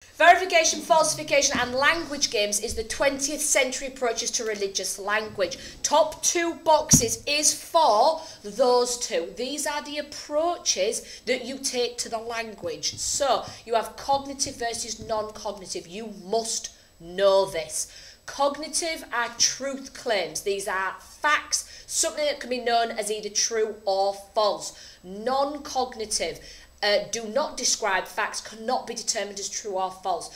Verification, falsification and language games is the 20th century approaches to religious language. Top two boxes is for those two. These are the approaches that you take to the language. So you have cognitive versus non-cognitive. You must know this. Cognitive are truth claims. These are facts, something that can be known as either true or false. Non-cognitive do not describe facts, cannot be determined as true or false.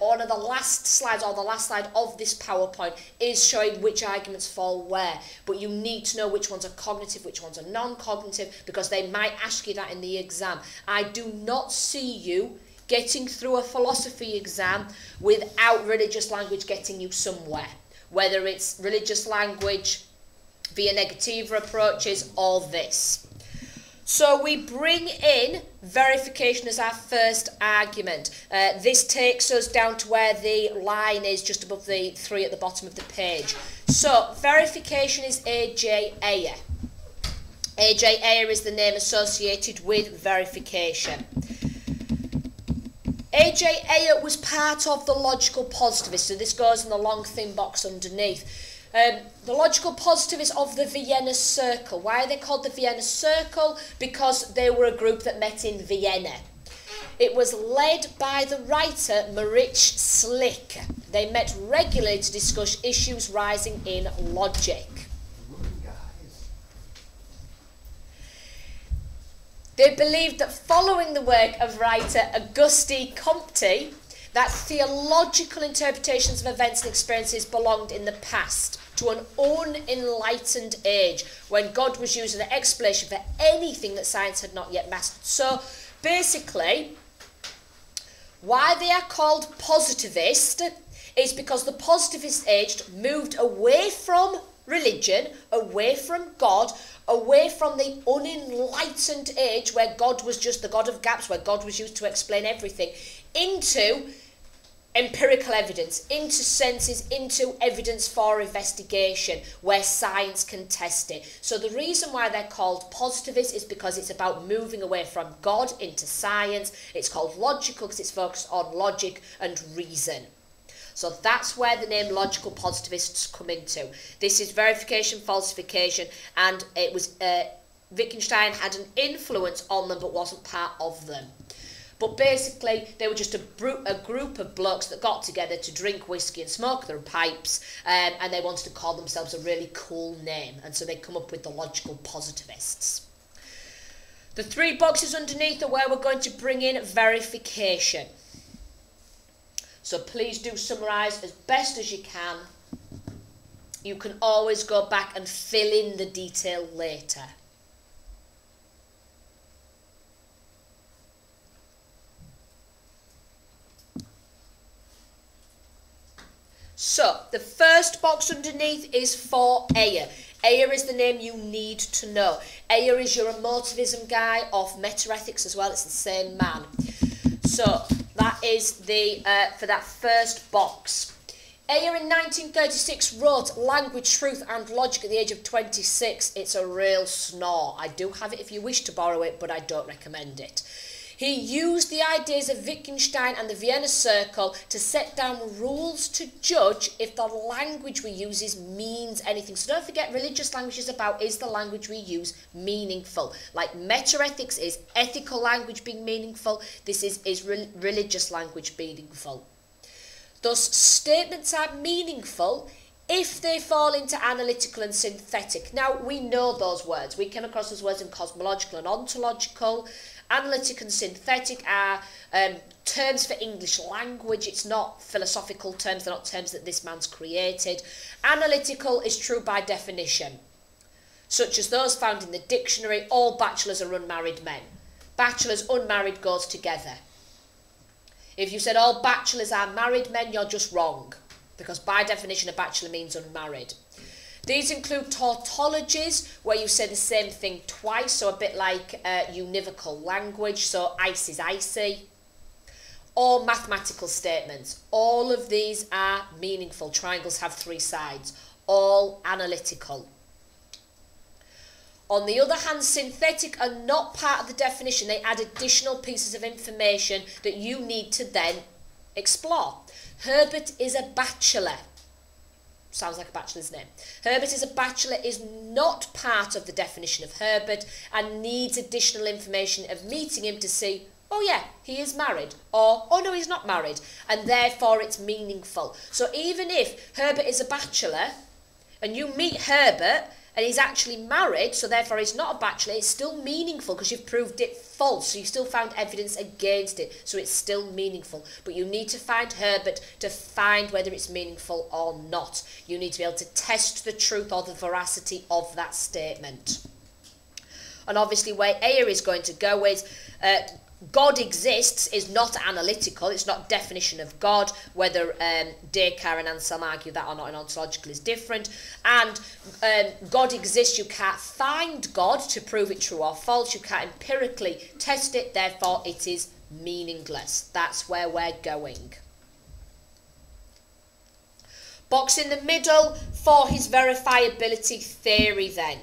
One of the last slides, or the last slide of this PowerPoint, is showing which arguments fall where. But you need to know which ones are cognitive, which ones are non-cognitive, because they might ask you that in the exam. I do not see you getting through a philosophy exam without religious language getting you somewhere. Whether it's religious language via negativa approaches or this. So we bring in verification as our first argument. This takes us down to where the line is just above the 3 at the bottom of the page. So verification is A.J. Ayer. A.J. Ayer is the name associated with verification. A.J. Ayer was part of the logical positivists, so this goes in the long thin box underneath. The logical positivists of the Vienna Circle. Why are they called the Vienna Circle? Because they were a group that met in Vienna. It was led by the writer Maritz Schlick. They met regularly to discuss issues rising in logic. They believed that following the work of writer Auguste Comte, that theological interpretations of events and experiences belonged in the past to an unenlightened age when God was using an explanation for anything that science had not yet mastered. So basically, why they are called positivist is because the positivist age moved away from religion, away from God, away from the unenlightened age where God was just the God of gaps, where God was used to explain everything, into empirical evidence, into senses, into evidence for investigation, where science can test it. So the reason why they're called positivist is because it's about moving away from God into science. It's called logical because it's focused on logic and reason. So that's where the name logical positivists come into. This is verification, falsification, and it was Wittgenstein had an influence on them but wasn't part of them. But basically, they were just a group of blokes that got together to drink whiskey and smoke their pipes, and they wanted to call themselves a really cool name, and so they come up with the logical positivists. The 3 boxes underneath are where we're going to bring in verification. So please do summarise as best as you can. You can always go back and fill in the detail later. So, the first box underneath is for Ayer. Ayer is the name you need to know. Ayer is your emotivism guy of metaethics as well. It's the same man. So, that is the for that first box. Ayer in 1936 wrote Language, Truth and Logic at the age of 26. It's a real snore. I do have it if you wish to borrow it, but I don't recommend it. He used the ideas of Wittgenstein and the Vienna Circle to set down rules to judge if the language we use means anything. So don't forget, religious language is about, is the language we use meaningful? Like metaethics is ethical language being meaningful, this is religious language meaningful. Thus, statements are meaningful if they fall into analytical and synthetic. Now, we know those words. We came across those words in cosmological and ontological. Analytic and synthetic are terms for English language. It's not philosophical terms. They're not terms that this man's created. Analytical is true by definition, such as those found in the dictionary. All bachelors are unmarried men. Bachelors, unmarried goes together. If you said all bachelors are married men, you're just wrong, because by definition a bachelor means unmarried. These include tautologies, where you say the same thing twice, so a bit like univocal language, so ice is icy. Or mathematical statements. All of these are meaningful. Triangles have 3 sides. All analytical. On the other hand, synthetic are not part of the definition. They add additional pieces of information that you need to then Explore. Herbert is a bachelor. Sounds like a bachelor's name. Herbert is a bachelor is not part of the definition of Herbert and needs additional information of meeting him to see, oh yeah, he is married, or oh no, he's not married, and therefore it's meaningful. So even if Herbert is a bachelor and you meet Herbert and he's actually married, so therefore he's not a bachelor, it's still meaningful because you've proved it false. So you still found evidence against it, so it's still meaningful. But you need to find Herbert to find whether it's meaningful or not. You need to be able to test the truth or the veracity of that statement. And obviously where Aya is going to go is God exists is not analytical, it's not definition of God. Whether Descartes and Anselm argue that or not in ontological is different. And God exists, you can't find God to prove it true or false, you can't empirically test it, therefore it is meaningless. That's where we're going. Box in the middle for his verifiability theory then.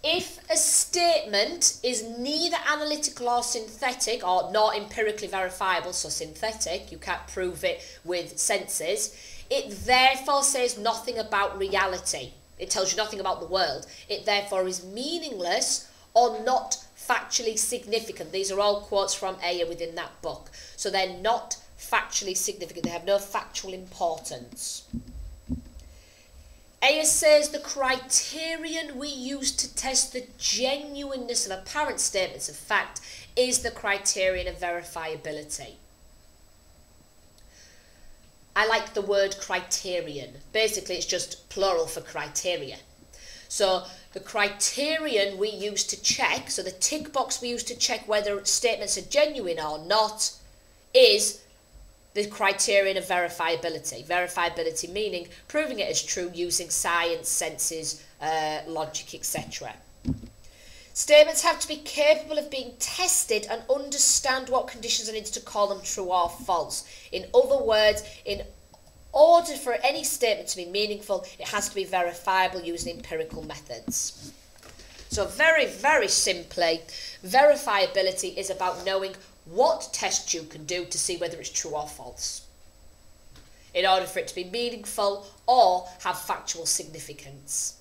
If a statement is neither analytical or synthetic, or not empirically verifiable, so synthetic, you can't prove it with senses, it therefore says nothing about reality. It tells you nothing about the world. It therefore is meaningless or not factually significant. These are all quotes from Aya within that book. So they're not factually significant. They have no factual importance. Aya says the criterion we use to test the genuineness of apparent statements of fact is the criterion of verifiability. I like the word criterion. Basically, it's just plural for criteria. So the criterion we use to check, so the tick box we use to check whether statements are genuine or not, is the criterion of verifiability. Verifiability meaning proving it as true using science, senses, logic, etc. Statements have to be capable of being tested and understand what conditions are needed to call them true or false. In other words, in order for any statement to be meaningful, it has to be verifiable using empirical methods. So very, very simply, verifiability is about knowing what tests you can do to see whether it's true or false, in order for it to be meaningful or have factual significance.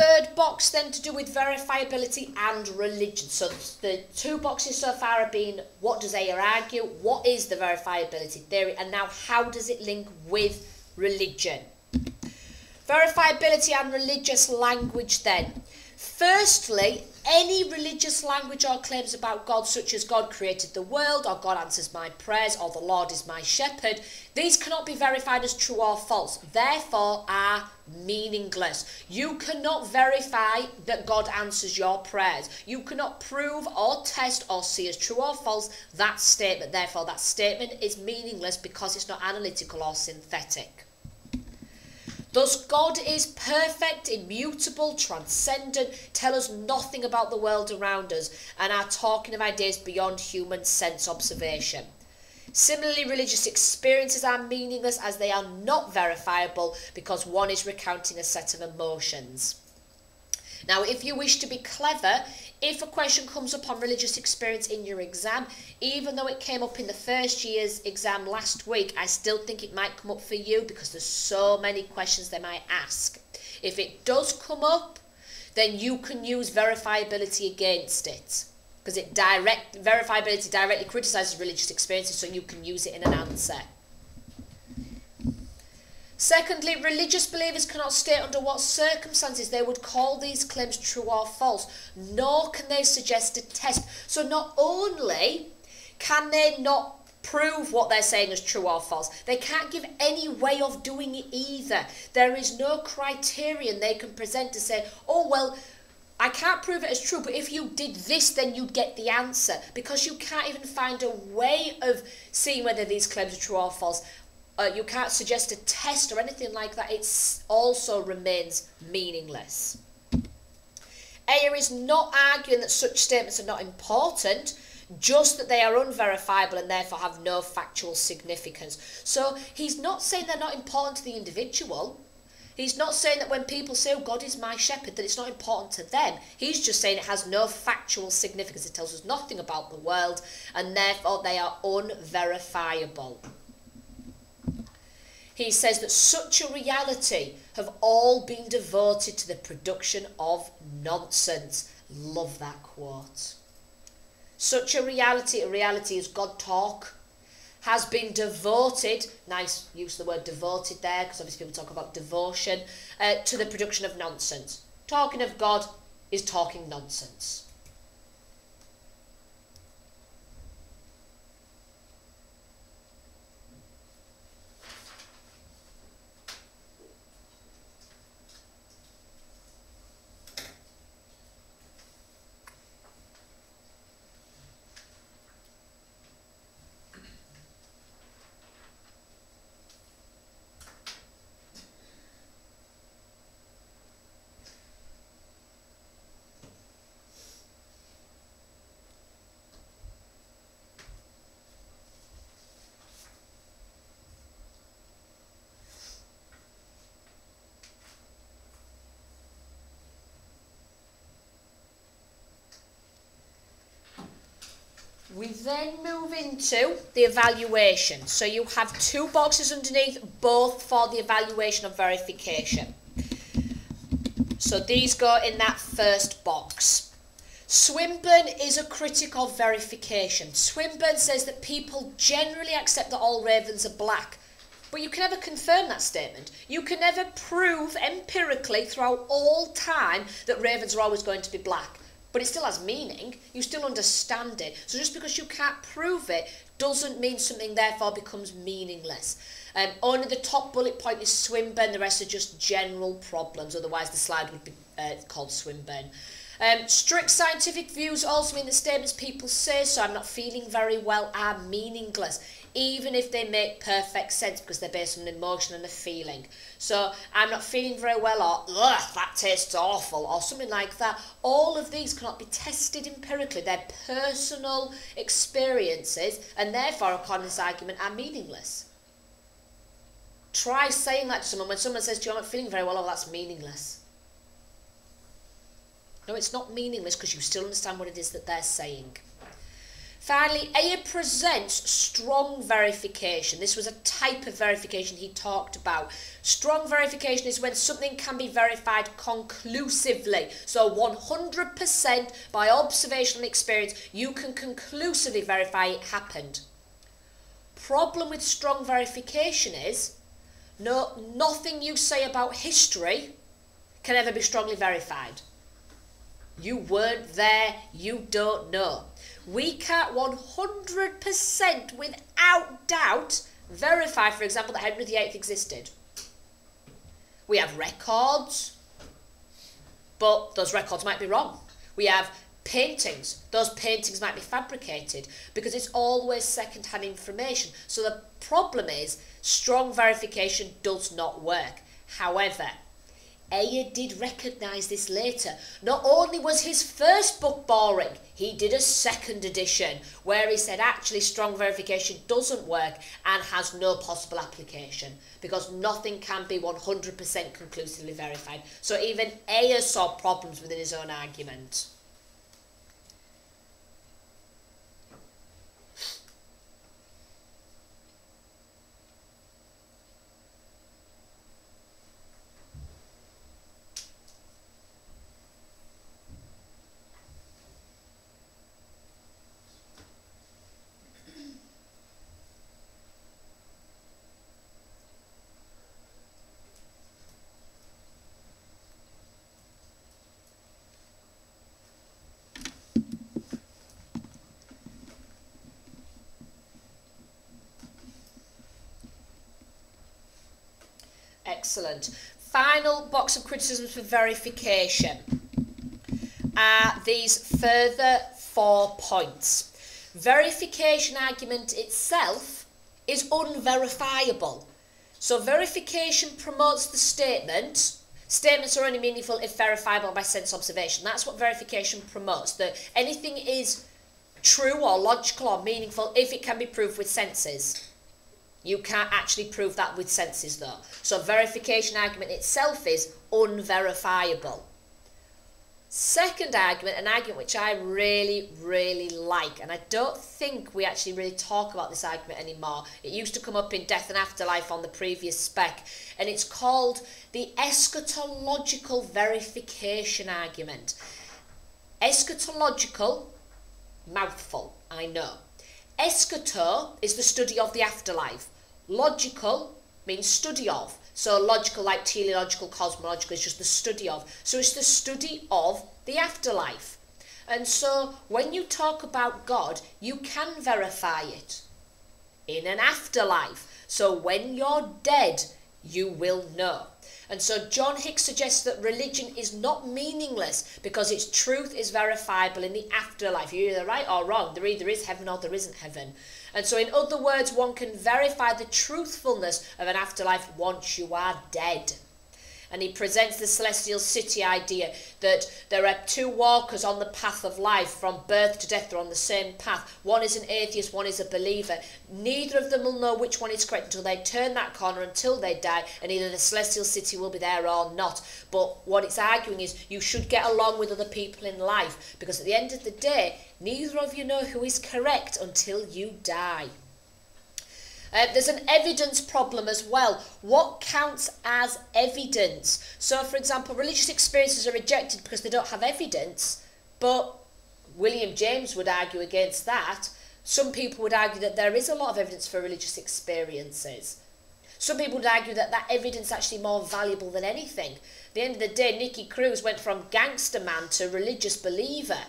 Third box then to do with verifiability and religion. So the two boxes so far have been what does Aya argue, what is the verifiability theory, and now how does it link with religion. Verifiability and religious language then. Firstly, any religious language or claims about God, such as God created the world, or God answers my prayers, or the Lord is my shepherd, these cannot be verified as true or false, therefore are meaningless. You cannot verify that God answers your prayers. You cannot prove or test or see as true or false that statement. Therefore, that statement is meaningless because it's not analytical or synthetic. Thus, God is perfect, immutable, transcendent, tell us nothing about the world around us, and are talking of ideas beyond human sense observation. Similarly, religious experiences are meaningless as they are not verifiable because one is recounting a set of emotions. Now, if you wish to be clever, if a question comes up on religious experience in your exam, even though it came up in the first year's exam last week, I still think it might come up for you because there's so many questions they might ask. If it does come up, then you can use verifiability against it, because verifiability directly criticises religious experiences, so you can use it in an answer. Secondly, religious believers cannot state under what circumstances they would call these claims true or false, nor can they suggest a test. So not only can they not prove what they're saying as true or false, they can't give any way of doing it either. There is no criterion they can present to say, oh well, I can't prove it as true, but if you did this, then you'd get the answer. Because you can't even find a way of seeing whether these claims are true or false. You can't suggest a test or anything like that. It also remains meaningless. Ayer is not arguing that such statements are not important, just that they are unverifiable and therefore have no factual significance. So he's not saying they're not important to the individual. He's not saying that when people say, oh, God is my shepherd, that it's not important to them. He's just saying it has no factual significance. It tells us nothing about the world, and therefore they are unverifiable. He says that such a reality have all been devoted to the production of nonsense. Love that quote. Such a reality is God talk, has been devoted, nice use of the word devoted there, because obviously people talk about devotion, to the production of nonsense. Talking of God is talking nonsense. We then move into the evaluation. So you have two boxes underneath, both for the evaluation of verification. So these go in that first box. Swinburne is a critic of verification. Swinburne says that people generally accept that all ravens are black, but you can never confirm that statement. You can never prove empirically throughout all time that ravens are always going to be black. But it still has meaning, you still understand it. So just because you can't prove it doesn't mean something therefore becomes meaningless. Only the top bullet point is Swinburne, the rest are just general problems, otherwise the slide would be called Swinburne. Strict scientific views also mean the statements people say, so I'm not feeling very well, are meaningless, even if they make perfect sense because they're based on an emotion and a feeling. So I'm not feeling very well, or ugh, that tastes awful, or something like that. All of these cannot be tested empirically. They're personal experiences, and therefore, according to this argument, are meaningless. Try saying that to someone. When someone says to you, I'm not feeling very well, oh, that's meaningless. No, it's not meaningless because you still understand what it is that they're saying. Finally, Ayer presents strong verification. This was a type of verification he talked about. Strong verification is when something can be verified conclusively. So 100% by observational experience, you can conclusively verify it happened. Problem with strong verification is, nothing you say about history can ever be strongly verified. You weren't there, you don't know. We can't 100% without doubt verify, for example, that Henry VIII existed. We have records, but those records might be wrong. We have paintings. Those paintings might be fabricated because it's always second-hand information. So the problem is strong verification does not work. However, Ayer did recognise this later. Not only was his first book boring, he did a second edition where he said actually strong verification doesn't work and has no possible application because nothing can be 100% conclusively verified. So even Ayer saw problems within his own argument. Excellent. Final box of criticisms for verification. are these further 4 points. Verification argument itself is unverifiable. So verification promotes the statement. Statements are only meaningful if verifiable by sense observation. That's what verification promotes, that anything is true or logical or meaningful if it can be proved with senses. You can't actually prove that with senses though. So verification argument itself is unverifiable. Second argument, an argument which I really, really like, and I don't think we actually really talk about this argument anymore. It used to come up in Death and Afterlife on the previous spec, and it's called the eschatological verification argument. Eschatological, mouthful, I know. Eschato is the study of the afterlife. Logical means study of. So logical, like teleological, cosmological, is just the study of. So it's the study of the afterlife. And so when you talk about God, you can verify it in an afterlife. So when you're dead, you will know. And so John Hicks suggests that religion is not meaningless because its truth is verifiable in the afterlife. You're either right or wrong. There either is heaven or there isn't heaven. And so in other words, one can verify the truthfulness of an afterlife once you are dead. And he presents the celestial city idea that there are 2 walkers on the path of life. From birth to death, they're on the same path. One is an atheist, one is a believer. Neither of them will know which one is correct until they turn that corner, until they die, and either the celestial city will be there or not. But what it's arguing is you should get along with other people in life, because at the end of the day, neither of you know who is correct until you die. There's an evidence problem as well. What counts as evidence? So, for example, religious experiences are rejected because they don't have evidence, but William James would argue against that. Some people would argue that there is a lot of evidence for religious experiences. Some people would argue that that evidence is actually more valuable than anything. At the end of the day, Nicky Cruz went from gangster man to religious believer.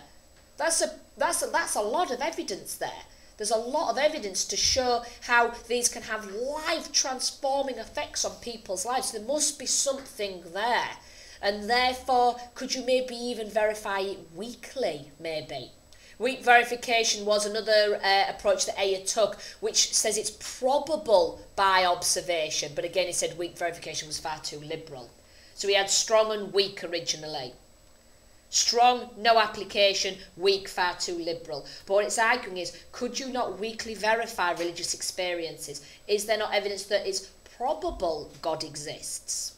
That's a lot of evidence there. There's a lot of evidence to show how these can have life-transforming effects on people's lives. There must be something there. And therefore, could you maybe even verify it weakly, maybe? Weak verification was another approach that Ayer took, which says it's probable by observation. But again, he said weak verification was far too liberal. So he had strong and weak originally. Strong, no application, weak, far too liberal. But what it's arguing is, could you not weakly verify religious experiences? Is there not evidence that it's probable God exists?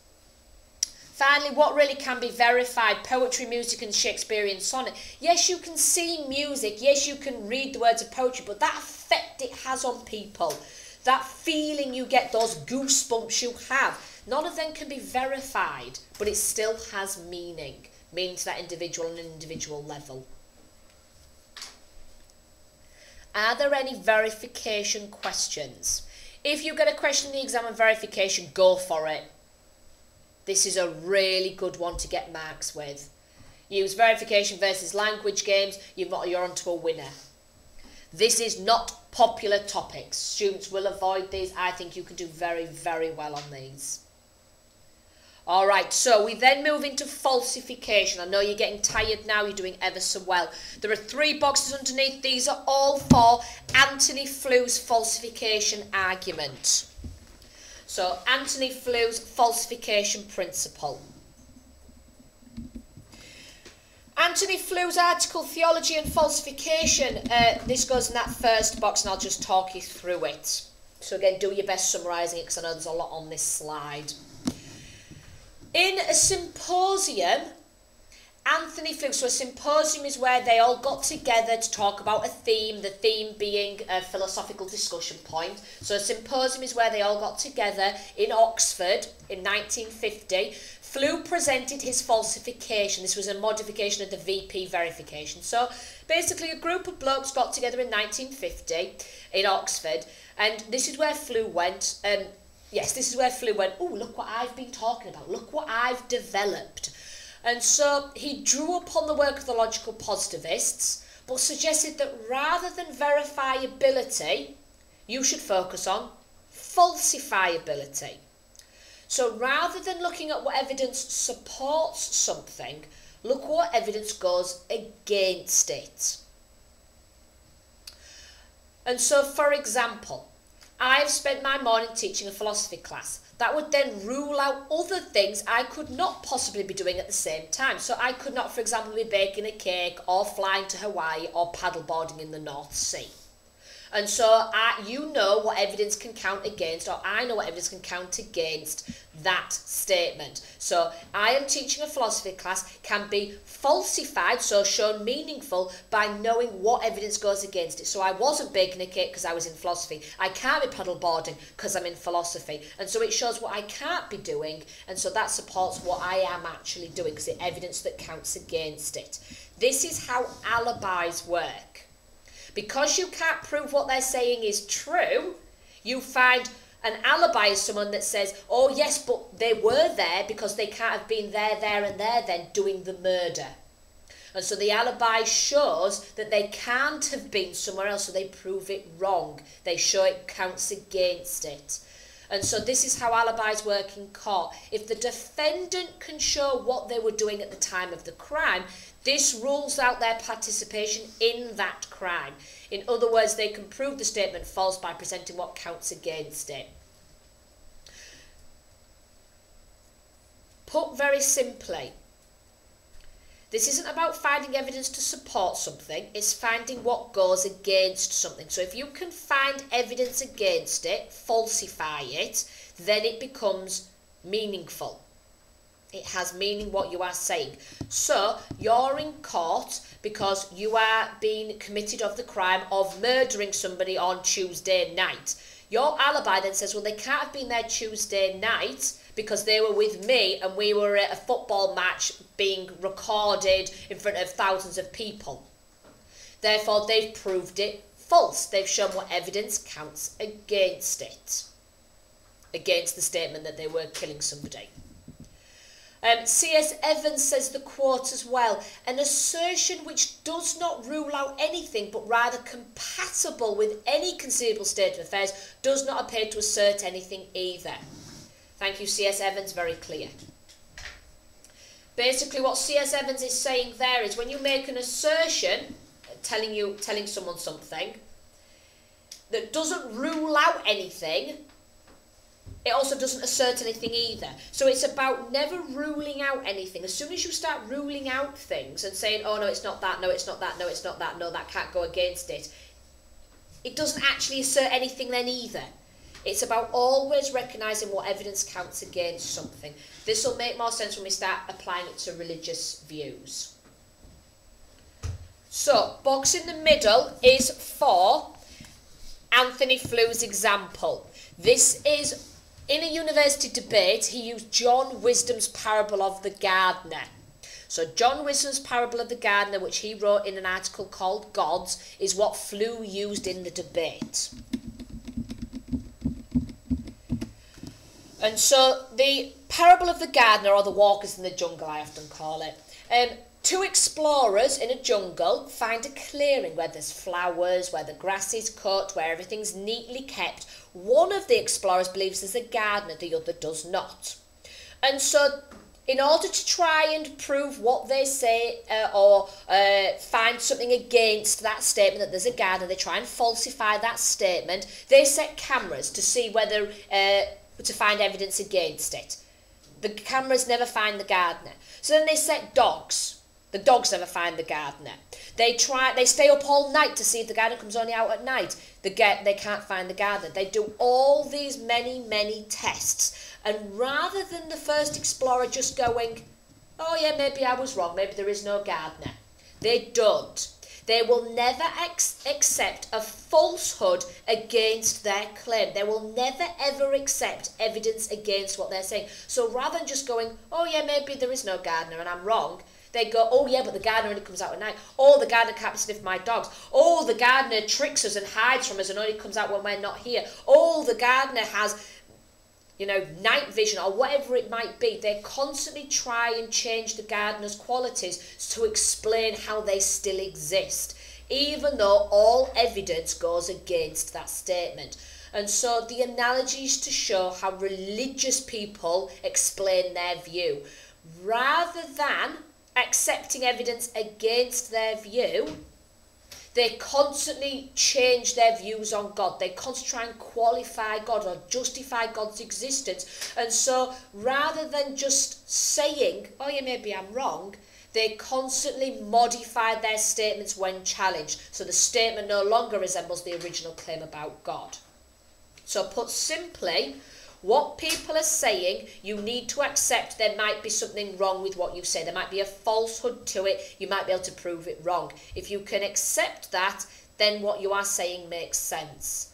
Finally, what really can be verified? Poetry, music and Shakespearean sonnet. Yes, you can see music. Yes, you can read the words of poetry, but that effect it has on people, that feeling you get, those goosebumps you have, none of them can be verified, but it still has meaning. Meaning to that individual on an individual level. Are there any verification questions? If you get a question in the exam on verification, go for it. This is a really good one to get marks with. Use verification versus language games, you're onto a winner. This is not popular topics. Students will avoid these. I think you can do very, very well on these. Alright, so we then move into falsification. I know you're getting tired now, you're doing ever so well. There are 3 boxes underneath. These are all for Antony Flou's falsification argument. So, Antony Flou's falsification principle. Antony Flou's article, Theology and Falsification. This goes in that first box and I'll just talk you through it. So again, do your best summarising it because I know there's a lot on this slide. In a symposium, Antony Flew, so a symposium is where they all got together to talk about a theme, the theme being a philosophical discussion point. So a symposium is where they all got together in Oxford in 1950. Flew presented his falsification. This was a modification of the VP verification. So basically a group of blokes got together in 1950 in Oxford, and this is where Flew went. Yes, this is where Flew went, oh, look what I've been talking about. Look what I've developed. And so he drew upon the work of the logical positivists, but suggested that rather than verifiability, you should focus on falsifiability. So rather than looking at what evidence supports something, look what evidence goes against it. And so, for example, I've spent my morning teaching a philosophy class. That would then rule out other things I could not possibly be doing at the same time. So I could not, for example, be baking a cake or flying to Hawaii or paddleboarding in the North Sea. And so you know what evidence can count against, or I know what evidence can count against that statement. So I am teaching a philosophy class can be falsified, so shown meaningful, by knowing what evidence goes against it. So I wasn't baking a cake because I was in philosophy. I can't be paddleboarding because I'm in philosophy. And so it shows what I can't be doing, and so that supports what I am actually doing because it's evidence that counts against it. This is how alibis work. Because you can't prove what they're saying is true, you find an alibi is someone that says, oh yes, but they were there because they can't have been there, and there then doing the murder. And so the alibi shows that they can't have been somewhere else, so they prove it wrong. They show it counts against it. And so this is how alibis work in court. If the defendant can show what they were doing at the time of the crime, this rules out their participation in that crime. In other words, they can prove the statement false by presenting what counts against it. Put very simply, this isn't about finding evidence to support something, it's finding what goes against something. So if you can find evidence against it, falsify it, then it becomes meaningful. It has meaning what you are saying. So you're in court because you are being committed of the crime of murdering somebody on Tuesday night. Your alibi then says, well, they can't have been there Tuesday night because they were with me and we were at a football match being recorded in front of thousands of people. Therefore, they've proved it false. They've shown what evidence counts against it, against the statement that they were killing somebody. C.S. Evans says the quote as well, an assertion which does not rule out anything but rather compatible with any conceivable state of affairs does not appear to assert anything either. Thank you, C.S. Evans, very clear. Basically what C.S. Evans is saying there is when you make an assertion, telling someone something, that doesn't rule out anything, it also doesn't assert anything either. So it's about never ruling out anything. As soon as you start ruling out things and saying, oh no, it's not that, no, it's not that, no, it's not that, no, that can't go against it, it doesn't actually assert anything then either. It's about always recognising what evidence counts against something. This will make more sense when we start applying it to religious views. So, box in the middle is for Anthony Fleur's example. This is, in a university debate, he used John Wisdom's parable of the gardener. So John Wisdom's parable of the gardener, which he wrote in an article called Gods, is what Fleur used in the debate. And so the parable of the gardener, or the walkers in the jungle, I often call it. Two explorers in a jungle find a clearing where there's flowers, where the grass is cut, where everything's neatly kept. One of the explorers believes there's a gardener, the other does not. And so in order to try and prove what they say or find something against that statement that there's a gardener, they try and falsify that statement. They set cameras to see whether to find evidence against it. The cameras never find the gardener. So then they set dogs. The dogs never find the gardener. They stay up all night to see if the gardener comes only out at night. They can't find the gardener. They do all these many tests. And rather than the first explorer just going, oh yeah, maybe I was wrong, maybe there is no gardener, they don't. They will never accept a falsehood against their claim. They will never ever accept evidence against what they're saying. So rather than just going, oh yeah, maybe there is no gardener and I'm wrong, they go, oh yeah, but the gardener only comes out at night. Oh, the gardener can't sniff my dogs. Oh, the gardener tricks us and hides from us and only comes out when we're not here. Oh, the gardener has, night vision or whatever it might be. They constantly try and change the gardener's qualities to explain how they still exist, even though all evidence goes against that statement. And so the analogy is to show how religious people explain their view. Rather than accepting evidence against their view, they constantly change their views on God. They constantly try and qualify God or justify God's existence. And so rather than just saying, oh yeah, maybe I'm wrong, they constantly modify their statements when challenged. So the statement no longer resembles the original claim about God. So put simply, what people are saying, you need to accept there might be something wrong with what you say. There might be a falsehood to it. You might be able to prove it wrong. If you can accept that, then what you are saying makes sense.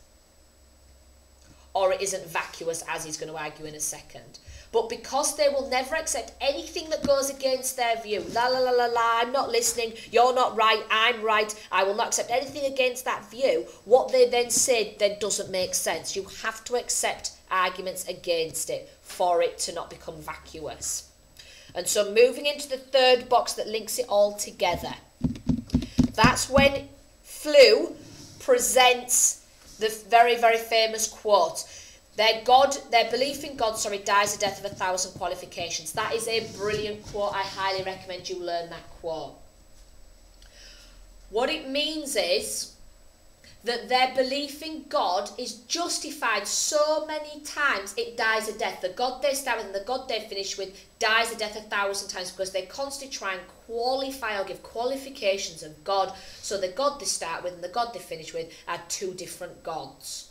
Or it isn't vacuous, as he's going to argue in a second. But because they will never accept anything that goes against their view, la la la la la, I'm not listening, you're not right, I'm right, I will not accept anything against that view, what they then say then doesn't make sense. You have to accept arguments against it for it to not become vacuous. And so moving into the third box that links it all together, that's when Flew presents the very, very famous quote. Their belief in God, dies the death of 1,000 qualifications. That is a brilliant quote. I highly recommend you learn that quote. What it means is that their belief in God is justified so many times it dies a death. The God they start with and the God they finish with dies a death 1,000 times because they constantly try and qualify or give qualifications of God. So the God they start with and the God they finish with are two different gods.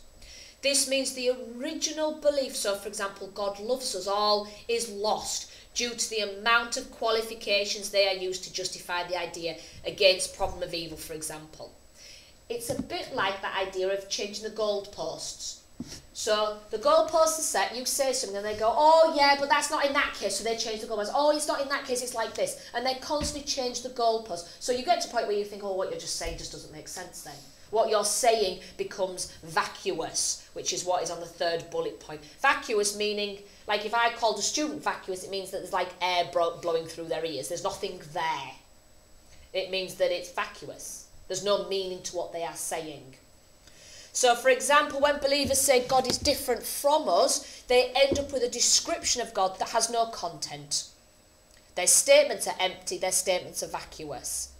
This means the original belief, so for example, God loves us all, is lost due to the amount of qualifications they are used to justify the idea against problem of evil, for example. It's a bit like that idea of changing the goalposts. So the goalposts are set, you say something and they go, oh yeah, but that's not in that case, so they change the goalposts. Oh, it's not in that case, it's like this. And they constantly change the goalposts. So you get to a point where you think, oh, what you're just saying just doesn't make sense then. What you're saying becomes vacuous, which is what is on the third bullet point. Vacuous meaning, like if I called a student vacuous, it means that there's like air blowing through their ears. There's nothing there. It means that it's vacuous. There's no meaning to what they are saying. So, for example, when believers say God is different from us, they end up with a description of God that has no content. Their statements are empty, their statements are vacuous.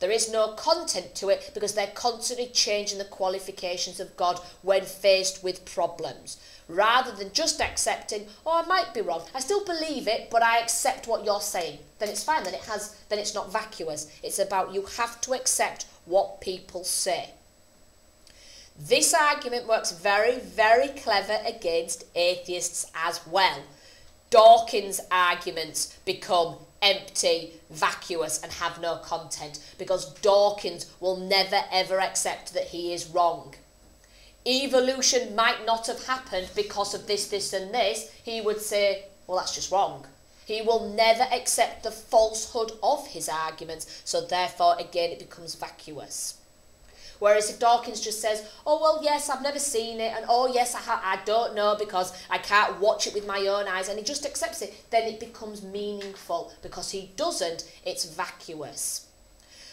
There is no content to it because they're constantly changing the qualifications of God when faced with problems. Rather than just accepting, oh, I might be wrong, I still believe it, but I accept what you're saying. Then it's fine, then it's not vacuous. It's about you have to accept what people say. This argument works very, very clever against atheists as well. Dawkins' arguments become empty, vacuous and have no content because Dawkins will never ever accept that he is wrong. Evolution might not have happened because of this, this and this. He would say, well, that's just wrong. He will never accept the falsehood of his arguments, so therefore again it becomes vacuous. Whereas if Dawkins just says, oh, well, yes, I've never seen it, and oh, yes, I don't know because I can't watch it with my own eyes, and he just accepts it, then it becomes meaningful. Because he doesn't, it's vacuous.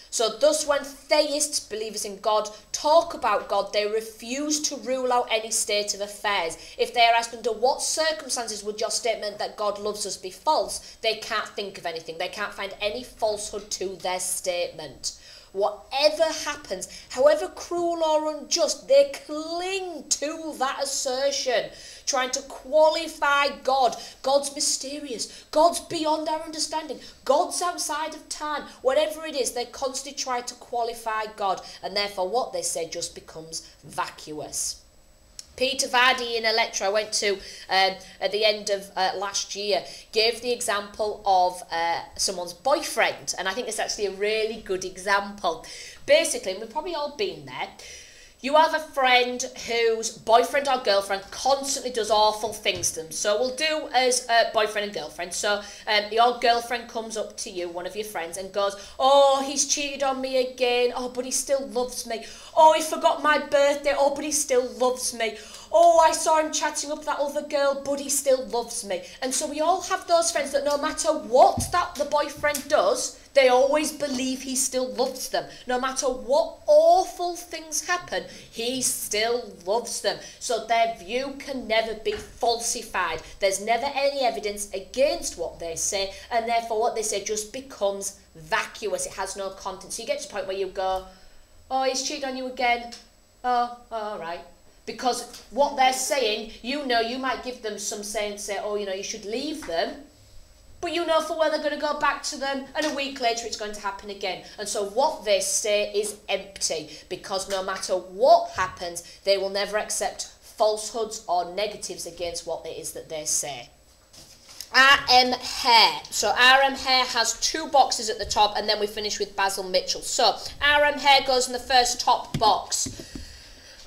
So thus when theists, believers in God, talk about God, they refuse to rule out any state of affairs. If they are asked under what circumstances would your statement that God loves us be false, they can't think of anything. They can't find any falsehood to their statement. Whatever happens, however cruel or unjust, they cling to that assertion, trying to qualify God. God's mysterious. God's beyond our understanding. God's outside of time. Whatever it is, they constantly try to qualify God, and therefore what they say just becomes vacuous. Peter Vardy in a lecture I went to at the end of last year gave the example of someone's boyfriend, and I think it's actually a really good example. Basically, and we've probably all been there, you have a friend whose boyfriend or girlfriend constantly does awful things to them. So we'll do as boyfriend and girlfriend. So your girlfriend comes up to you, one of your friends, and goes, oh, he's cheated on me again. Oh, but he still loves me. Oh, he forgot my birthday. Oh, but he still loves me. Oh, I saw him chatting up that other girl, but he still loves me. And so we all have those friends that no matter what the boyfriend does, They always believe he still loves them. No matter what awful things happen, he still loves them. So their view can never be falsified. There's never any evidence against what they say, and therefore what they say just becomes vacuous. It has no content. So you get to the point where you go, oh, he's cheated on you again. Oh, all right. Because what they're saying, you know, you might give them some say and say, oh, you know, you should leave them. But you know for well they're going to go back to them, and a week later it's going to happen again. And so what they say is empty, because no matter what happens, they will never accept falsehoods or negatives against what it is that they say. R.M. Hare. So R.M. Hare has 2 boxes at the top, and then we finish with Basil Mitchell. So R.M. Hare goes in the first top box.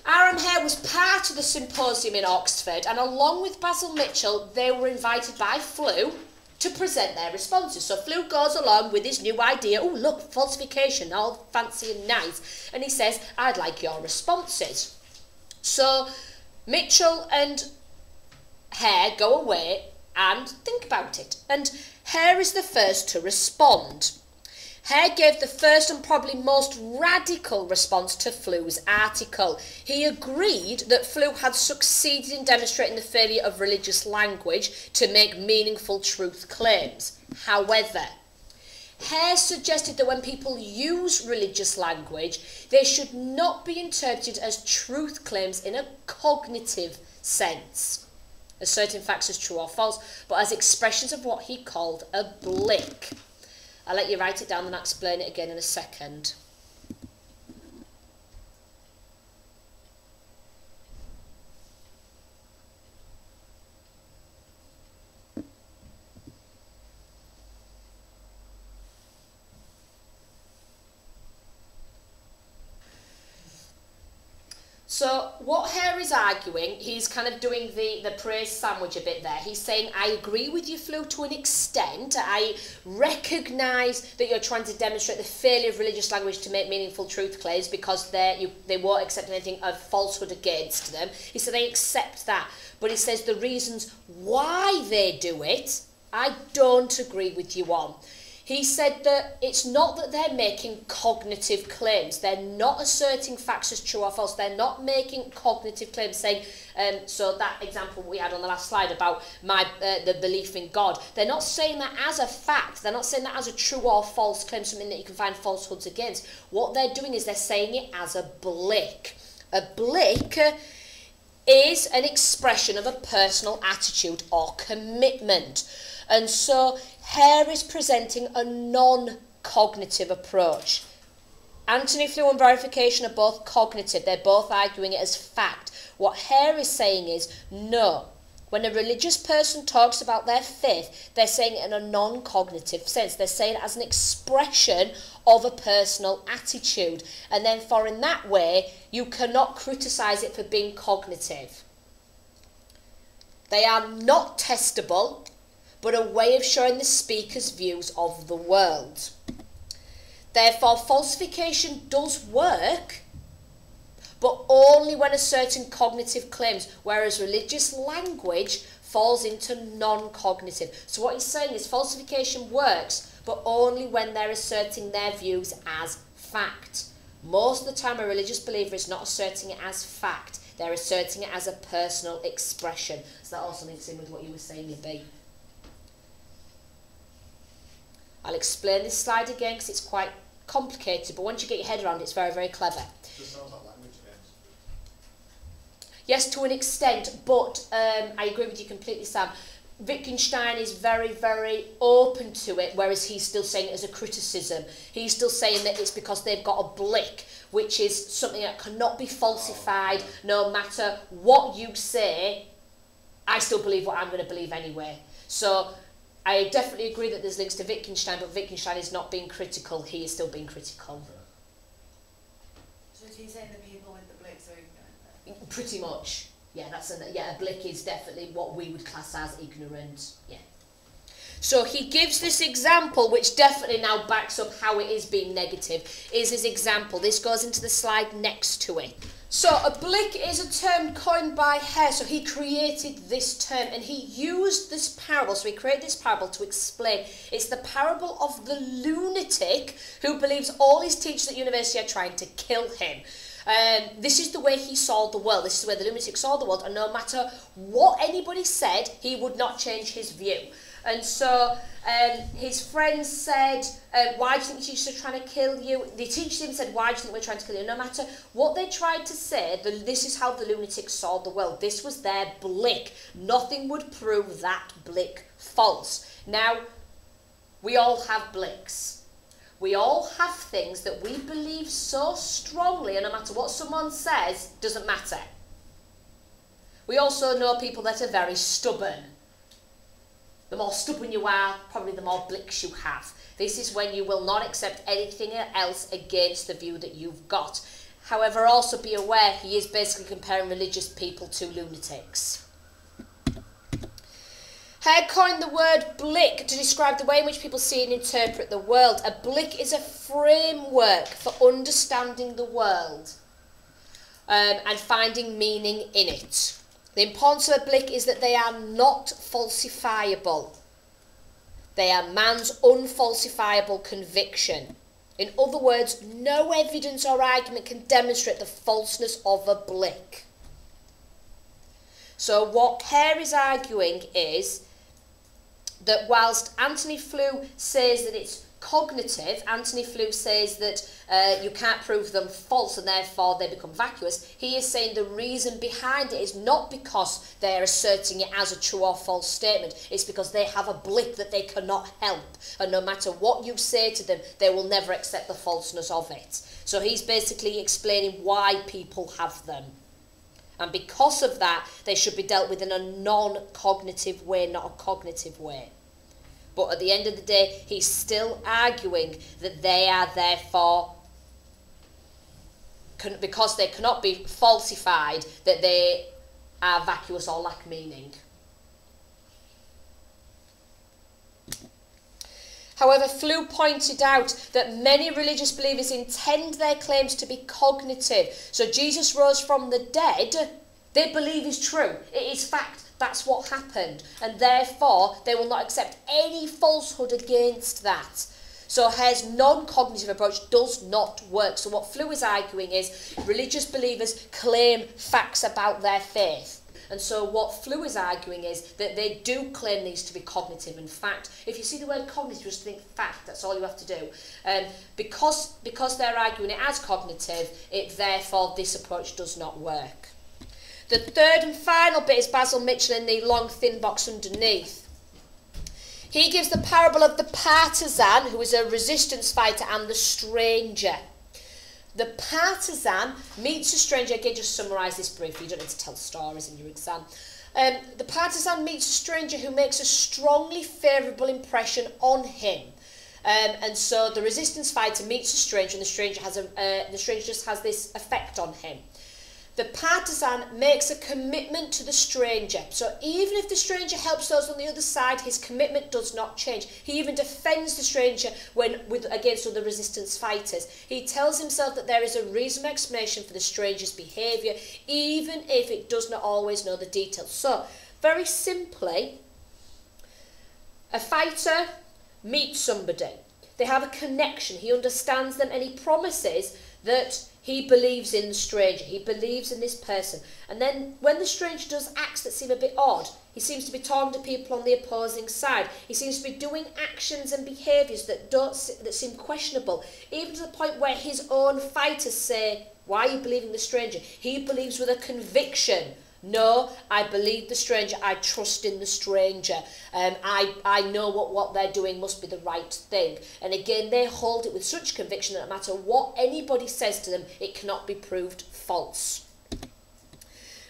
R.M. Hare was part of the symposium in Oxford, and along with Basil Mitchell, they were invited by Flew to present their responses. So Flew goes along with his new idea. Oh, look, falsification, all fancy and nice. And he says, I'd like your responses. So Mitchell and Hare go away and think about it. And Hare is the first to respond. Hare gave the first and probably most radical response to Flew's article. He agreed that Flew had succeeded in demonstrating the failure of religious language to make meaningful truth claims. However, Hare suggested that when people use religious language, they should not be interpreted as truth claims in a cognitive sense, asserting facts as true or false, but as expressions of what he called a blick. I'll let you write it down and I'll explain it again in a second. So what Hare is arguing, he's kind of doing the praise sandwich a bit there. He's saying, I agree with you, Flew, to an extent. I recognise that you're trying to demonstrate the failure of religious language to make meaningful truth claims because they won't accept anything of falsehood against them. He said, I accept that. But he says the reasons why they do it, I don't agree with you on. He said that it's not that they're making cognitive claims. They're not asserting facts as true or false. They're not making cognitive claims saying, so that example we had on the last slide about the belief in God. They're not saying that as a fact. They're not saying that as a true or false claim, something that you can find falsehoods against. What they're doing is they're saying it as a blick. A blick is an expression of a personal attitude or commitment. And so Hare is presenting a non-cognitive approach. Anthony Flew and verification are both cognitive. They're both arguing it as fact. What Hare is saying is, no. When a religious person talks about their faith, they're saying it in a non-cognitive sense. They're saying it as an expression of a personal attitude. And therefore, in that way, you cannot criticise it for being cognitive. They are not testable, but a way of showing the speaker's views of the world. Therefore, falsification does work, but only when asserting cognitive claims, whereas religious language falls into non-cognitive. So what he's saying is falsification works, but only when they're asserting their views as fact. Most of the time, a religious believer is not asserting it as fact. They're asserting it as a personal expression. So that also links in with what you were saying, Libby. I'll explain this slide again because it's quite complicated, but once you get your head around it, it's very, very clever. It sounds like language games. Yes, to an extent, but I agree with you completely, Sam. Wittgenstein is very, very open to it, whereas he's still saying it as a criticism. He's still saying that it's because they've got a blick, which is something that cannot be falsified. No matter what you say, I still believe what I'm going to believe anyway. So I definitely agree that there's links to Wittgenstein, but Wittgenstein is not being critical. He is still being critical. So is he saying the people with the blicks are ignorant? Pretty much. Yeah, a blick is definitely what we would class as ignorant. Yeah. So he gives this example, which definitely now backs up how it is being negative, is his example. This goes into the slide next to it. So a blick is a term coined by Hare. So he created this term and he used this parable. So he created this parable to explain. It's the parable of the lunatic who believes all his teachers at university are trying to kill him. This is the way he saw the world. This is the way the lunatic saw the world. And no matter what anybody said, he would not change his view. And so his friends said, why do you think the teachers are trying to kill you? The teachers even said, why do you think we're trying to kill you? No matter what they tried to say, this is how the lunatics saw the world. This was their blick. Nothing would prove that blick false. Now, we all have blicks. We all have things that we believe so strongly, and no matter what someone says, doesn't matter. We also know people that are very stubborn. The more stubborn you are, probably the more blicks you have. This is when you will not accept anything else against the view that you've got. However, also be aware he is basically comparing religious people to lunatics. Hare coined the word blick to describe the way in which people see and interpret the world. A blick is a framework for understanding the world and finding meaning in it. The importance of a blick is that they are not falsifiable. They are man's unfalsifiable conviction. In other words, no evidence or argument can demonstrate the falseness of a blick. So what Hare is arguing is that whilst Anthony Flew says that it's cognitive, Anthony Flew says that you can't prove them false and therefore they become vacuous. He is saying the reason behind it is not because they're asserting it as a true or false statement. It's because they have a blick that they cannot help. And no matter what you say to them, they will never accept the falseness of it. So he's basically explaining why people have them. And because of that, they should be dealt with in a non-cognitive way, not a cognitive way. But at the end of the day, he's still arguing that they are therefore, because they cannot be falsified, that they are vacuous or lack meaning. However, Flew pointed out that many religious believers intend their claims to be cognitive. So Jesus rose from the dead, they believe is true. It is fact. That's what happened. And therefore, they will not accept any falsehood against that. So Hare's non-cognitive approach does not work. So what Flew is arguing is religious believers claim facts about their faith. And so what Flew is arguing is that they do claim these to be cognitive. In fact, if you see the word cognitive, just think fact. That's all you have to do. Because they're arguing it as cognitive, therefore this approach does not work. The third and final bit is Basil Mitchell in the long thin box underneath. He gives the parable of the partisan, who is a resistance fighter, and the stranger. The partisan meets a stranger. Again, just summarise this briefly. You don't need to tell stories in your exam. The partisan meets a stranger who makes a strongly favourable impression on him. And so the resistance fighter meets a stranger, and the stranger just has this effect on him. The partisan makes a commitment to the stranger. So even if the stranger helps those on the other side, his commitment does not change. He even defends the stranger against other resistance fighters. He tells himself that there is a reasonable explanation for the stranger's behaviour, even if it does not always know the details. So, very simply, a fighter meets somebody. They have a connection. He understands them and he promises that he believes in the stranger. He believes in this person. And then when the stranger does acts that seem a bit odd, he seems to be talking to people on the opposing side. He seems to be doing actions and behaviours that seem questionable, even to the point where his own fighters say, why are you believing the stranger? He believes with a conviction. No, I believe the stranger. I trust in the stranger. I know what they're doing must be the right thing. And again, they hold it with such conviction that no matter what anybody says to them, it cannot be proved false.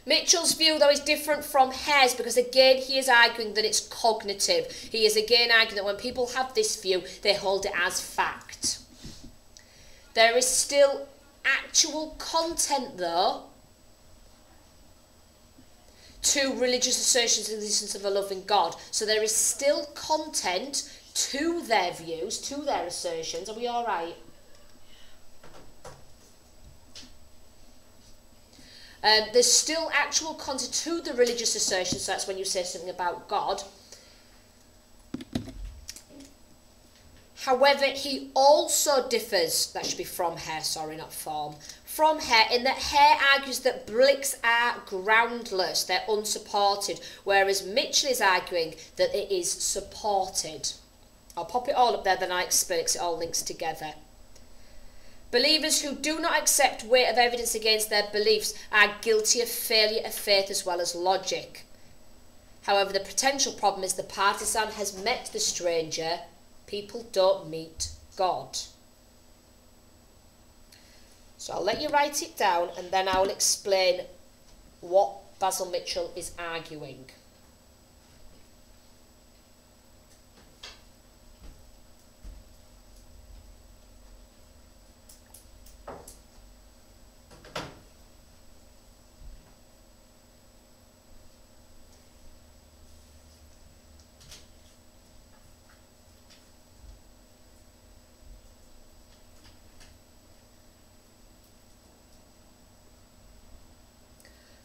Mitchell's view, though, is different from Hare's because, again, he is arguing that it's cognitive. He is, again, arguing that when people have this view, they hold it as fact. There is still actual content, though, to religious assertions in the existence of a loving God. So there is still content to their views, to their assertions. Are we all right? There's still actual content to the religious assertion, so that's when you say something about God. However, he also differs, that should be from Hare, sorry, not from Hare, in that Hare argues that Blix are groundless, they're unsupported, whereas Mitchell is arguing that it is supported. I'll pop it all up there, then I explain it, it all links together. Believers who do not accept weight of evidence against their beliefs are guilty of failure of faith as well as logic. However, the potential problem is the partisan has met the stranger. People don't meet God. So I'll let you write it down and then I'll explain what Basil Mitchell is arguing.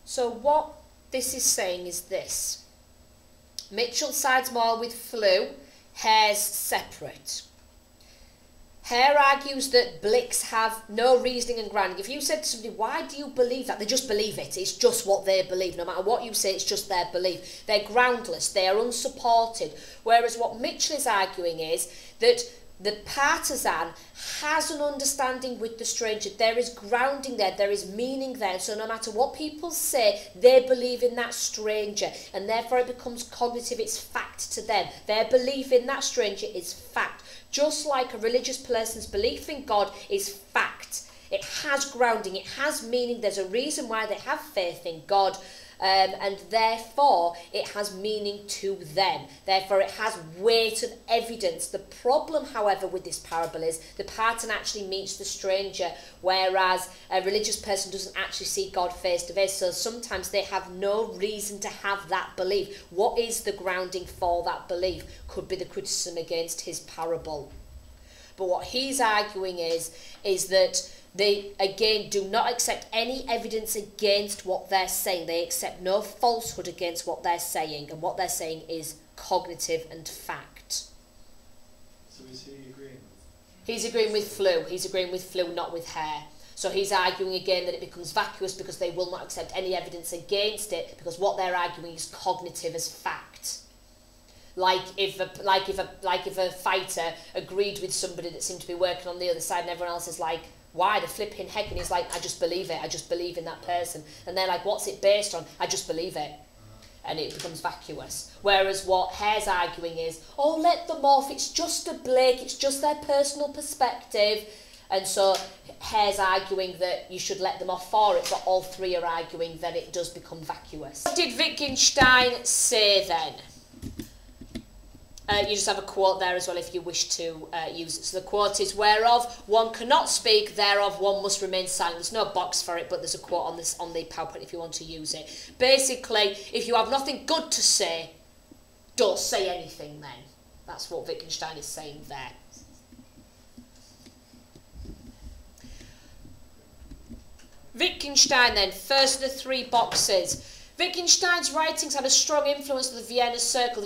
So what this is saying is this. Mitchell sides more with Flew, Hare's separate. Hare argues that Blix have no reasoning and grounding. If you said to somebody, why do you believe that? They just believe it. It's just what they believe. No matter what you say, it's just their belief. They're groundless. They are unsupported. Whereas what Mitchell is arguing is that the partisan has an understanding with the stranger. There is grounding there. There is meaning there. So no matter what people say, they believe in that stranger. And therefore it becomes cognitive. It's fact to them. Their belief in that stranger is fact. Just like a religious person's belief in God is fact. It has grounding. It has meaning. There's a reason why they have faith in God. And therefore it has meaning to them. Therefore it has weight of evidence. The problem, however, with this parable is the partisan actually meets the stranger, whereas a religious person doesn't actually see God face to face. So sometimes they have no reason to have that belief. What is the grounding for that belief? Could be the criticism against his parable. But what he's arguing is that they, again, do not accept any evidence against what they're saying. They accept no falsehood against what they're saying. And what they're saying is cognitive and fact. So is he agreeing with? He's agreeing with Flew. He's agreeing with Flew, not with Hare. So he's arguing again that it becomes vacuous because they will not accept any evidence against it, because what they're arguing is cognitive as fact. Like if a fighter agreed with somebody that seemed to be working on the other side and everyone else is like, why the flipping heck? And he's like, I just believe it. I just believe in that person. And they're like, what's it based on? I just believe it. And it becomes vacuous. Whereas what Hare's arguing is, oh, let them off. It's just a Blake. It's just their personal perspective. And so Hare's arguing that you should let them off for it, but all three are arguing that it does become vacuous. What did Wittgenstein say then? You just have a quote there as well if you wish to use it. So the quote is, whereof one cannot speak, thereof one must remain silent. There's no box for it, but there's a quote on this on the PowerPoint if you want to use it. Basically, if you have nothing good to say, don't say anything then. That's what Wittgenstein is saying there. Wittgenstein then, first of the three boxes. Wittgenstein's writings had a strong influence on the Vienna Circle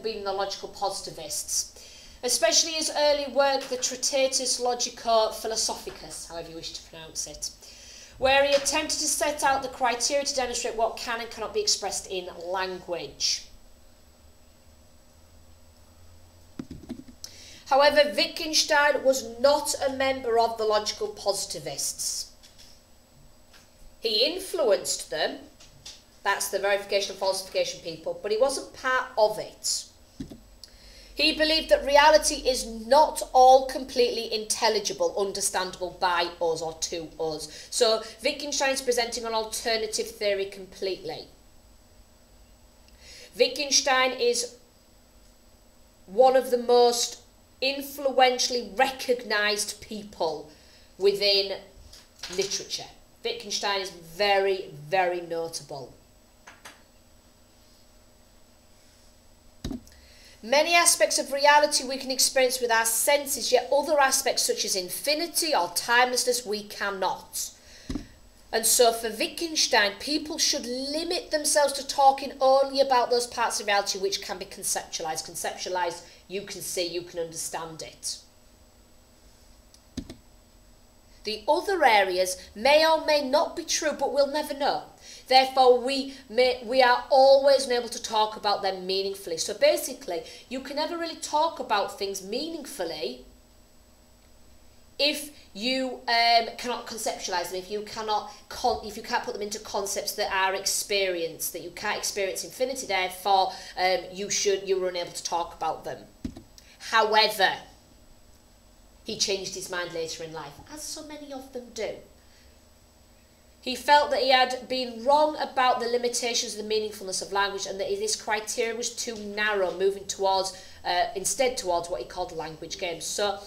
being the logical positivists, especially his early work, the Tractatus Logico-Philosophicus, however you wish to pronounce it, where he attempted to set out the criteria to demonstrate what can and cannot be expressed in language. However, Wittgenstein was not a member of the logical positivists. He influenced them. That's the verification and falsification people, but he wasn't part of it. He believed that reality is not all completely intelligible, understandable by us or to us. So Wittgenstein's presenting an alternative theory completely. Wittgenstein is one of the most influentially recognised people within literature. Wittgenstein is very, very notable. Many aspects of reality we can experience with our senses, yet other aspects such as infinity or timelessness we cannot. And so for Wittgenstein, people should limit themselves to talking only about those parts of reality which can be conceptualised. Conceptualised, you can see, you can understand it. The other areas may or may not be true, but we'll never know. Therefore, we are always unable to talk about them meaningfully. So basically, you can never really talk about things meaningfully if you cannot conceptualize them, if you can't put them into concepts that are experienced, that you can't experience infinity. Therefore, you're unable to talk about them. However, he changed his mind later in life, as so many of them do. He felt that he had been wrong about the limitations of the meaningfulness of language, and that this criteria was too narrow, moving towards instead towards what he called language games. So,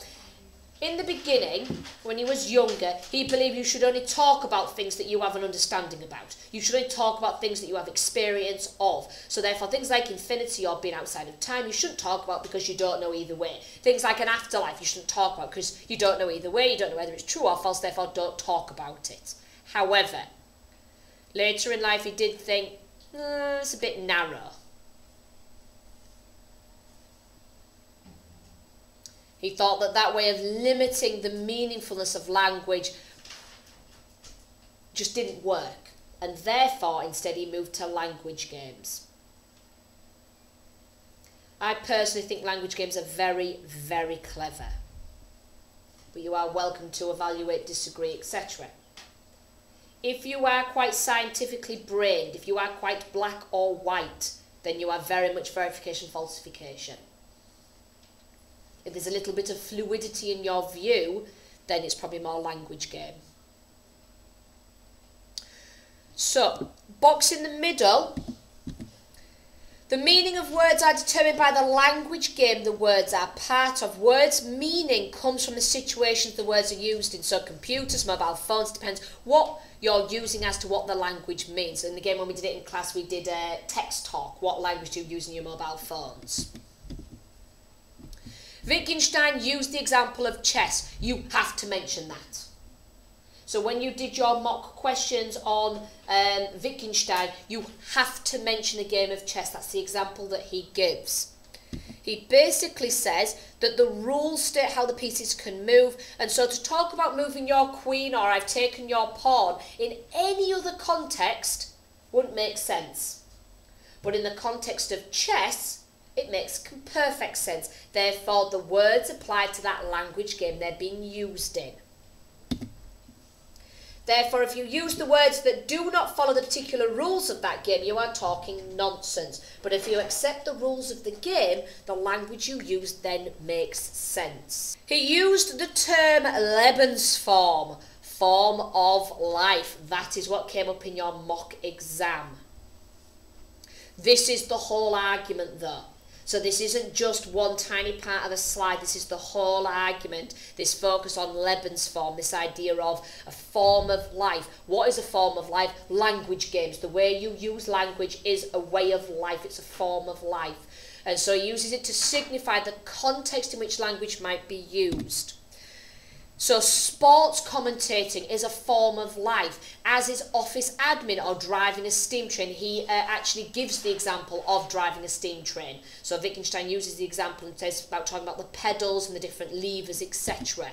in the beginning, when he was younger, he believed you should only talk about things that you have an understanding about. You should only talk about things that you have experience of. So therefore, things like infinity or being outside of time, you shouldn't talk about because you don't know either way. Things like an afterlife, you shouldn't talk about because you don't know either way. You don't know whether it's true or false, therefore don't talk about it. However, later in life, he did think, it's a bit narrow. He thought that way of limiting the meaningfulness of language just didn't work. And therefore, instead, he moved to language games. I personally think language games are very, very clever. But you are welcome to evaluate, disagree, etc. If you are quite scientifically brained, if you are quite black or white, then you are very much verification, falsification. If there's a little bit of fluidity in your view, then it's probably more language game. So, box in the middle. The meaning of words are determined by the language game the words are part of. Words' meaning comes from the situations the words are used in. So computers, mobile phones, depends what you're using as to what the language means. In the game when we did it in class, we did text talk. What language do you use in your mobile phones? Wittgenstein used the example of chess. You have to mention that. So when you did your mock questions on Wittgenstein, you have to mention a game of chess. That's the example that he gives. He basically says that the rules state how the pieces can move, and so to talk about moving your queen or I've taken your pawn in any other context wouldn't make sense. But in the context of chess, it makes perfect sense. Therefore, the words apply to that language game they're being used in. Therefore, if you use the words that do not follow the particular rules of that game, you are talking nonsense. But if you accept the rules of the game, the language you use then makes sense. He used the term Lebensform, form of life. That is what came up in your mock exam. This is the whole argument, though. So this isn't just one tiny part of a slide, this is the whole argument, this focus on Lebensform, this idea of a form of life. What is a form of life? Language games. The way you use language is a way of life, it's a form of life. And so he uses it to signify the context in which language might be used. So sports commentating is a form of life, as is office admin or driving a steam train. He actually gives the example of driving a steam train. So Wittgenstein uses the example and says about talking about the pedals and the different levers, etc.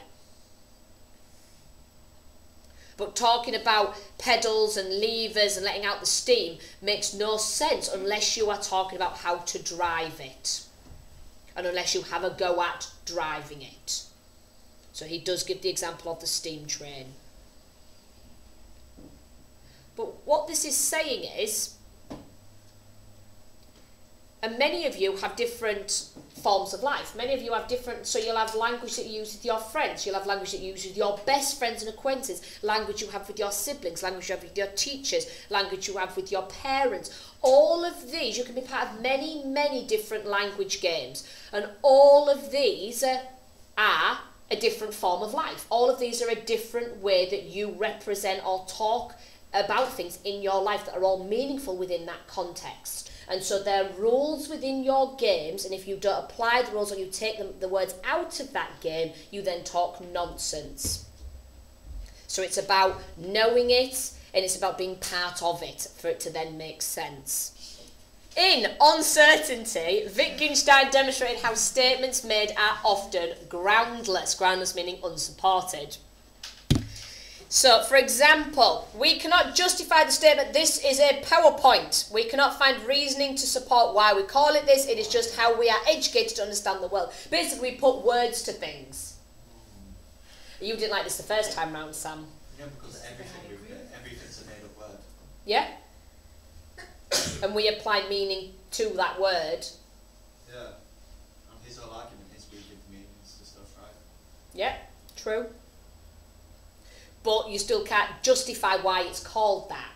But talking about pedals and levers and letting out the steam makes no sense unless you are talking about how to drive it. And unless you have a go at driving it. So he does give the example of the steam train. But what this is saying is, and many of you have different forms of life. Many of you have different, so you'll have language that you use with your friends, you'll have language that you use with your best friends and acquaintances, language you have with your siblings, language you have with your teachers, language you have with your parents. All of these, you can be part of many, many different language games. And all of these are a different form of life. All of these are a different way that you represent or talk about things in your life that are all meaningful within that context. And so there are rules within your games, and if you don't apply the rules or you take the words out of that game, you then talk nonsense. So it's about knowing it and it's about being part of it for it to then make sense. In Uncertainty, Wittgenstein demonstrated how statements made are often groundless, groundless meaning unsupported. So, for example, we cannot justify the statement, this is a PowerPoint. We cannot find reasoning to support why we call it this. It is just how we are educated to understand the world. Basically, we put words to things. You didn't like this the first time round, Sam. Yeah, because everything's a made-up word. Yeah? And we apply meaning to that word. Yeah. And his whole argument is we give meanings to stuff, right? Yeah, true. But you still can't justify why it's called that.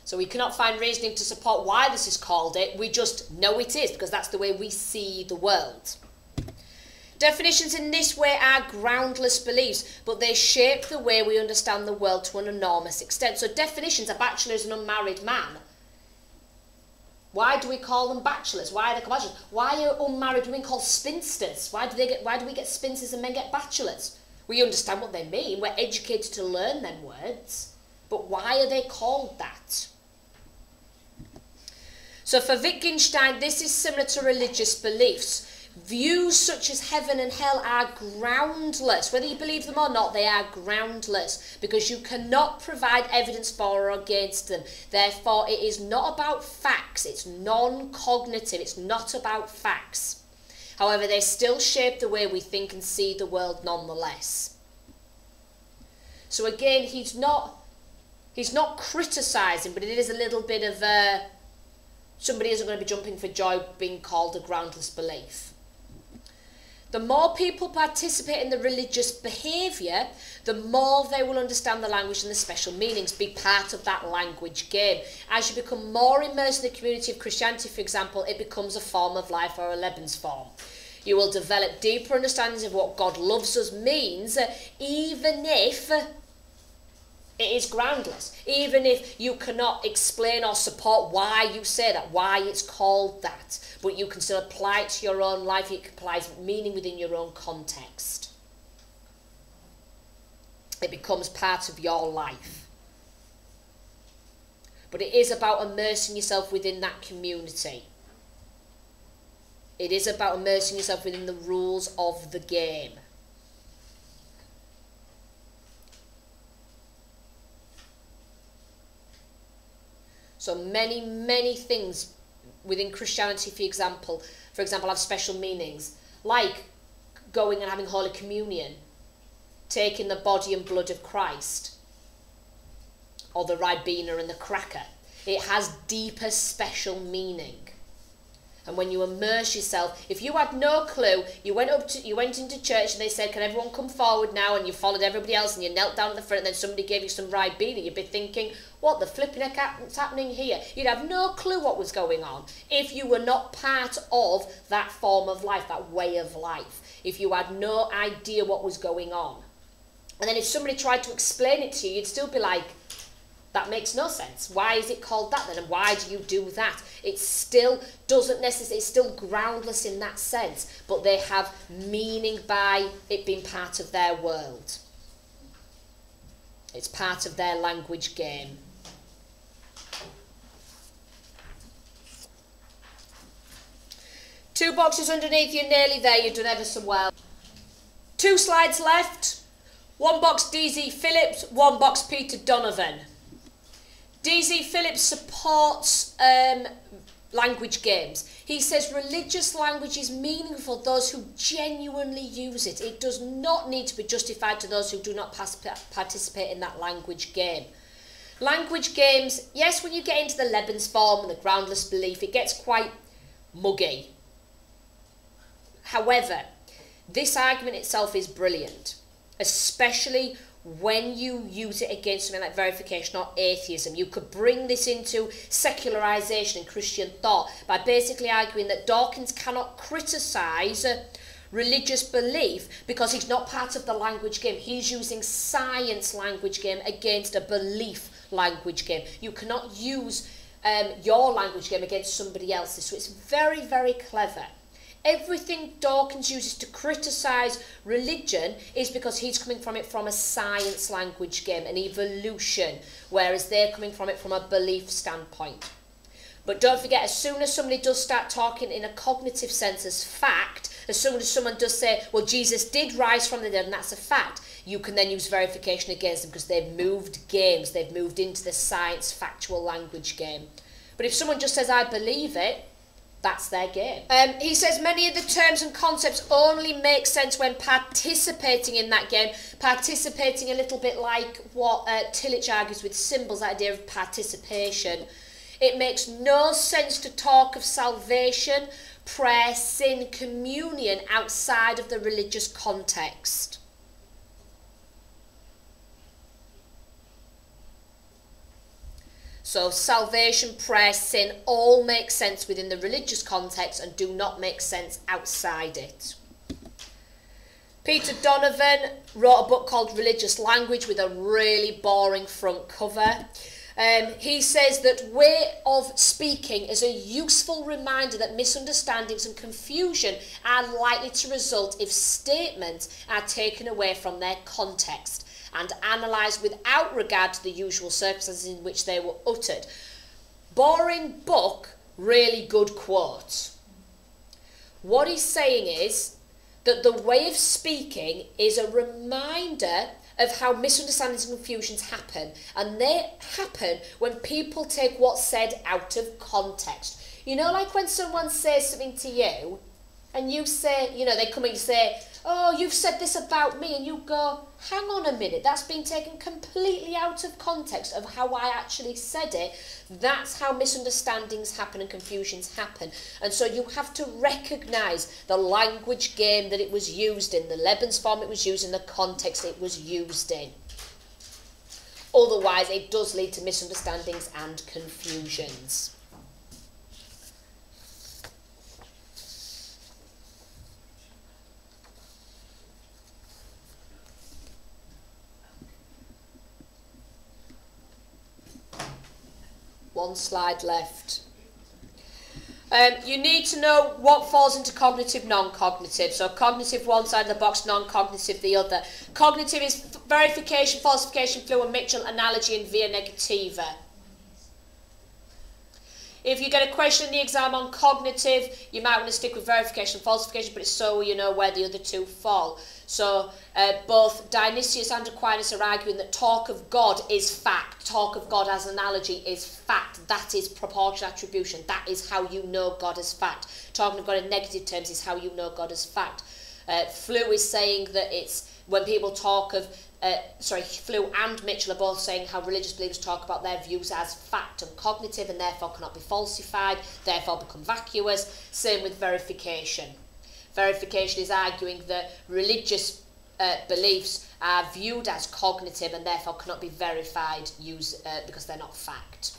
So we cannot find reasoning to support why this is called it. We just know it is because that's the way we see the world. Definitions in this way are groundless beliefs, but they shape the way we understand the world to an enormous extent. So definitions, a bachelor is an unmarried man. Why do we call them bachelors? Why are they called bachelors? Why are unmarried women called spinsters? Why do we get spinsters and men get bachelors? We understand what they mean. We're educated to learn them words. But why are they called that? So for Wittgenstein, this is similar to religious beliefs. Views such as heaven and hell are groundless. Whether you believe them or not, they are groundless because you cannot provide evidence for or against them. Therefore, it is not about facts. It's non-cognitive. It's not about facts. However, they still shape the way we think and see the world nonetheless. So again, he's not criticising, but it is a little bit of somebody isn't going to be jumping for joy being called a groundless belief. The more people participate in the religious behaviour, the more they will understand the language and the special meanings, be part of that language game. As you become more immersed in the community of Christianity, for example, it becomes a form of life or a Lebensform. You will develop deeper understandings of what God loves us means, even if it is groundless, even if you cannot explain or support why you say that, why it's called that, but you can still apply it to your own life. It applies meaning within your own context. It becomes part of your life. But it is about immersing yourself within that community. It is about immersing yourself within the rules of the game. So many things within Christianity, for example, have special meanings, like going and having Holy Communion, taking the body and blood of Christ, or the Ribena and the cracker. It has deeper special meaning. And when you immerse yourself, if you had no clue, you went into church and they said, can everyone come forward now? And you followed everybody else and you knelt down at the front and then somebody gave you some Ribena, you'd be thinking, what the flipping heck's happening here? You'd have no clue what was going on if you were not part of that form of life, that way of life. If you had no idea what was going on. And then if somebody tried to explain it to you, you'd still be like, that makes no sense. Why is it called that then? And why do you do that? It still doesn't necessarily, it's still groundless in that sense, but they have meaning by it being part of their world. It's part of their language game. Two boxes underneath, you're nearly there, you've done ever so well. 2 slides left. 1 box D.Z. Phillips, 1 box Peter Donovan. D.Z. Phillips supports language games. He says religious language is meaningful for those who genuinely use it. It does not need to be justified to those who do not participate in that language game. Language games, yes, when you get into the Lebensform and the groundless belief, it gets quite muggy. However, this argument itself is brilliant, especially when you use it against something like verification or atheism. You could bring this into secularization and Christian thought by basically arguing that Dawkins cannot criticize religious belief because he's not part of the language game. He's using science language game against a belief language game. You cannot use your language game against somebody else's. So it's very, very clever. Everything Dawkins uses to criticise religion is because he's coming from it from a science language game, an evolution, whereas they're coming from it from a belief standpoint. But don't forget, as soon as somebody does start talking in a cognitive sense as fact, as soon as someone does say, well, Jesus did rise from the dead, and that's a fact, you can then use verification against them because they've moved games, they've moved into the science factual language game. But if someone just says, I believe it, that's their game. He says many of the terms and concepts only make sense when participating in that game. Participating a little bit like what Tillich argues with symbols, that idea of participation. It makes no sense to talk of salvation, prayer, sin, communion outside of the religious context. So salvation, prayer, sin all make sense within the religious context and do not make sense outside it. Peter Donovan wrote a book called Religious Language with a really boring front cover. He says that way of speaking is a useful reminder that misunderstandings and confusion are likely to result if statements are taken away from their context and analysed without regard to the usual circumstances in which they were uttered. Boring book, really good quote. What he's saying is that the way of speaking is a reminder of how misunderstandings and confusions happen, and they happen when people take what's said out of context. You know, like when someone says something to you and you say, you know, they come and say, oh, you've said this about me, and you go, hang on a minute, that's been taken completely out of context of how I actually said it. That's how misunderstandings happen and confusions happen. And so you have to recognise the language game that it was used in, the Lebensform it was used in, the context it was used in. Otherwise, it does lead to misunderstandings and confusions. One slide left. You need to know what falls into cognitive, non-cognitive. So cognitive one side of the box, non-cognitive the other. Cognitive is verification, falsification, fluent, Mitchell, analogy, and via negativa. If you get a question in the exam on cognitive, you might want to stick with verification and falsification, but it's so you know where the other two fall. So both Dionysius and Aquinas are arguing that talk of God is fact. Talk of God as analogy is fact. That is proportional attribution. That is how you know God as fact. Talking of God in negative terms is how you know God as fact. Flew is saying that it's when people talk of Flew and Mitchell are both saying how religious believers talk about their views as fact and cognitive and therefore cannot be falsified, therefore become vacuous. Same with verification. Verification is arguing that religious beliefs are viewed as cognitive and therefore cannot be verified because they're not fact.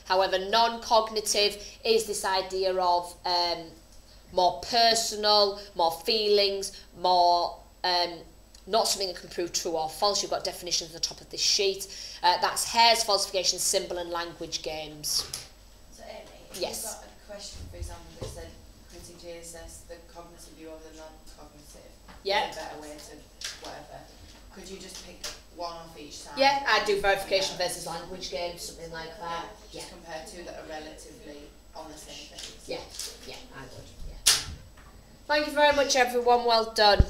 However, non-cognitive is this idea of more personal, more feelings, more not something that can prove true or false. You've got definitions at the top of this sheet. That's Hare's falsification, symbol and language games. So Amy, if yes. you've got a question, for example, that said critically assess the cognitive view of the non-cognitive, yeah, a better way to whatever, could you just pick one off each side? Yeah, I do verification versus language games, something like that. Yeah. Just compare two that are relatively on the same thing. Yeah, I would. Yeah. Thank you very much, everyone. Well done.